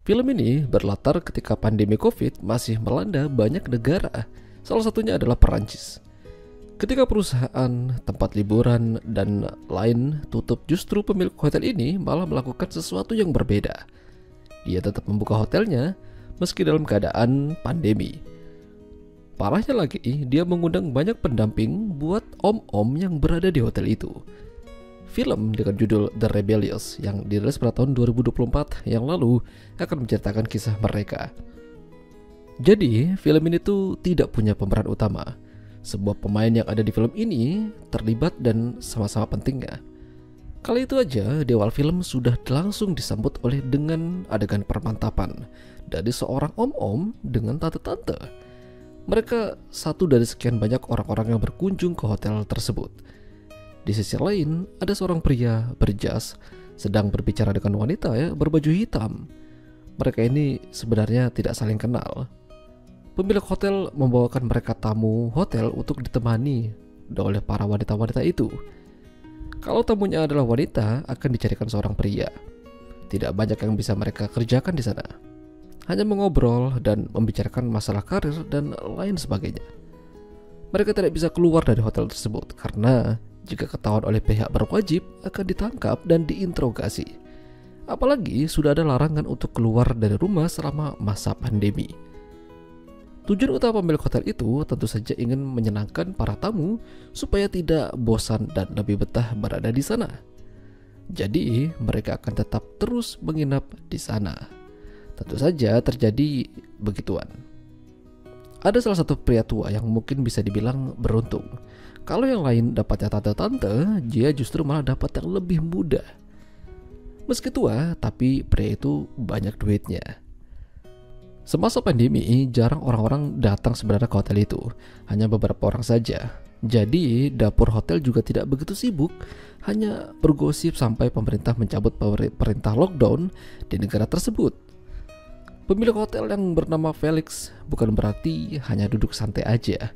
Film ini berlatar ketika pandemi COVID masih melanda banyak negara, salah satunya adalah Perancis. Ketika perusahaan, tempat liburan, dan lain tutup, justru pemilik hotel ini malah melakukan sesuatu yang berbeda. Dia tetap membuka hotelnya meski dalam keadaan pandemi. Parahnya lagi, dia mengundang banyak pendamping buat om-om yang berada di hotel itu. Film dengan judul The Rebellious yang dirilis pada tahun 2024 yang lalu akan menceritakan kisah mereka. Jadi, film ini tuh tidak punya pemeran utama. Sebuah pemain yang ada di film ini terlibat dan sama-sama pentingnya. Kali itu aja di awal film sudah langsung disambut oleh dengan adegan permantapan dari seorang om-om dengan tante-tante. Mereka satu dari sekian banyak orang-orang yang berkunjung ke hotel tersebut. Di sisi lain, ada seorang pria berjas sedang berbicara dengan wanita berbaju hitam. Mereka ini sebenarnya tidak saling kenal. Pemilik hotel membawakan mereka tamu hotel untuk ditemani oleh para wanita-wanita itu. Kalau tamunya adalah wanita, akan dicarikan seorang pria. Tidak banyak yang bisa mereka kerjakan di sana. Hanya mengobrol dan membicarakan masalah karir dan lain sebagainya. Mereka tidak bisa keluar dari hotel tersebut karena jika ketahuan oleh pihak berwajib akan ditangkap dan diinterogasi. Apalagi sudah ada larangan untuk keluar dari rumah selama masa pandemi. Tujuan utama pemilik hotel itu tentu saja ingin menyenangkan para tamu supaya tidak bosan dan lebih betah berada di sana. Jadi mereka akan tetap terus menginap di sana. Tentu saja terjadi begituan. Ada salah satu pria tua yang mungkin bisa dibilang beruntung. Kalau yang lain dapatnya tante-tante, dia justru malah dapat yang lebih muda. Meski tua, tapi pria itu banyak duitnya. Semasa pandemi, jarang orang-orang datang sebenarnya ke hotel itu. Hanya beberapa orang saja. Jadi, dapur hotel juga tidak begitu sibuk. Hanya bergosip sampai pemerintah mencabut perintah lockdown di negara tersebut. Pemilik hotel yang bernama Felix bukan berarti hanya duduk santai aja.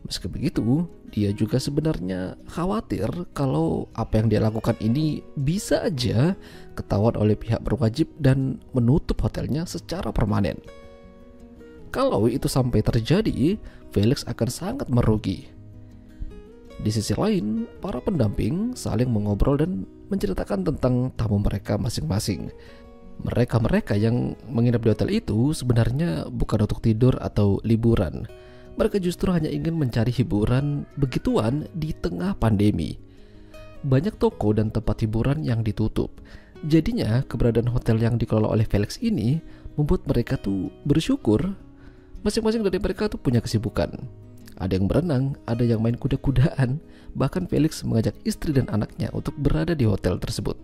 Meski begitu, dia juga sebenarnya khawatir kalau apa yang dia lakukan ini bisa aja ketahuan oleh pihak berwajib dan menutup hotelnya secara permanen. Kalau itu sampai terjadi, Felix akan sangat merugi. Di sisi lain, para pendamping saling mengobrol dan menceritakan tentang tamu mereka masing-masing. Mereka yang menginap di hotel itu sebenarnya bukan untuk tidur atau liburan. Mereka justru hanya ingin mencari hiburan begituan di tengah pandemi. Banyak toko dan tempat hiburan yang ditutup. Jadinya keberadaan hotel yang dikelola oleh Felix ini membuat mereka tuh bersyukur. Masing-masing dari mereka tuh punya kesibukan. Ada yang berenang, ada yang main kuda-kudaan. Bahkan Felix mengajak istri dan anaknya untuk berada di hotel tersebut.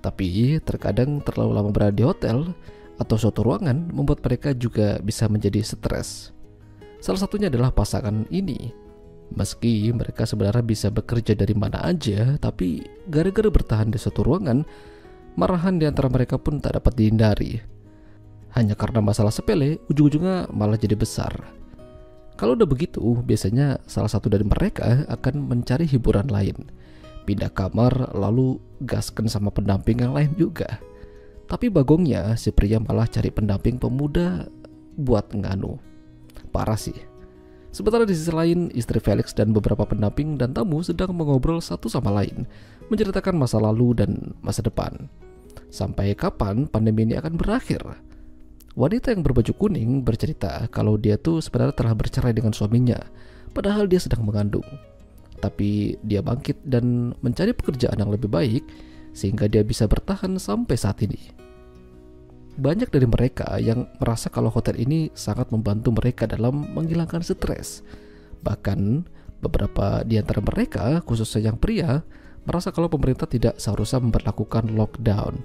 Tapi terkadang terlalu lama berada di hotel atau suatu ruangan membuat mereka juga bisa menjadi stres. Salah satunya adalah pasangan ini. Meski mereka sebenarnya bisa bekerja dari mana aja, tapi gara-gara bertahan di suatu ruangan, marahan di antara mereka pun tak dapat dihindari. Hanya karena masalah sepele, ujung-ujungnya malah jadi besar. Kalau udah begitu, biasanya salah satu dari mereka akan mencari hiburan lain. Pindah kamar lalu gasken sama pendamping yang lain juga. Tapi bagongnya si pria malah cari pendamping pemuda buat nganu. Parah sih. Sementara di sisi lain, istri Felix dan beberapa pendamping dan tamu sedang mengobrol satu sama lain, menceritakan masa lalu dan masa depan. Sampai kapan pandemi ini akan berakhir? Wanita yang berbaju kuning bercerita kalau dia tuh sebenarnya telah bercerai dengan suaminya, padahal dia sedang mengandung. Tapi dia bangkit dan mencari pekerjaan yang lebih baik sehingga dia bisa bertahan sampai saat ini. Banyak dari mereka yang merasa kalau hotel ini sangat membantu mereka dalam menghilangkan stres. Bahkan beberapa di antara mereka, khususnya yang pria, merasa kalau pemerintah tidak seharusnya memberlakukan lockdown.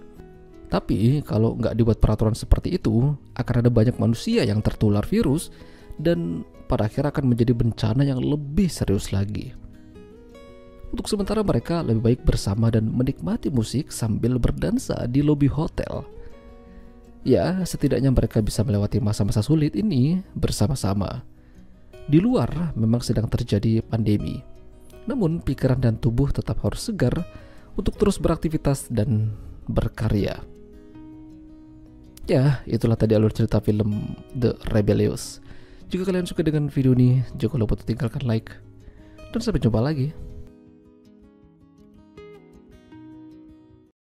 Tapi kalau nggak dibuat peraturan seperti itu, akan ada banyak manusia yang tertular virus dan pada akhirnya akan menjadi bencana yang lebih serius lagi. Untuk sementara mereka lebih baik bersama dan menikmati musik sambil berdansa di lobi hotel. Ya, setidaknya mereka bisa melewati masa-masa sulit ini bersama-sama. Di luar memang sedang terjadi pandemi. Namun pikiran dan tubuh tetap harus segar untuk terus beraktivitas dan berkarya. Ya, itulah tadi alur cerita film The Rebellious. Jika kalian suka dengan video ini, jangan lupa untuk tinggalkan like. Dan sampai jumpa lagi.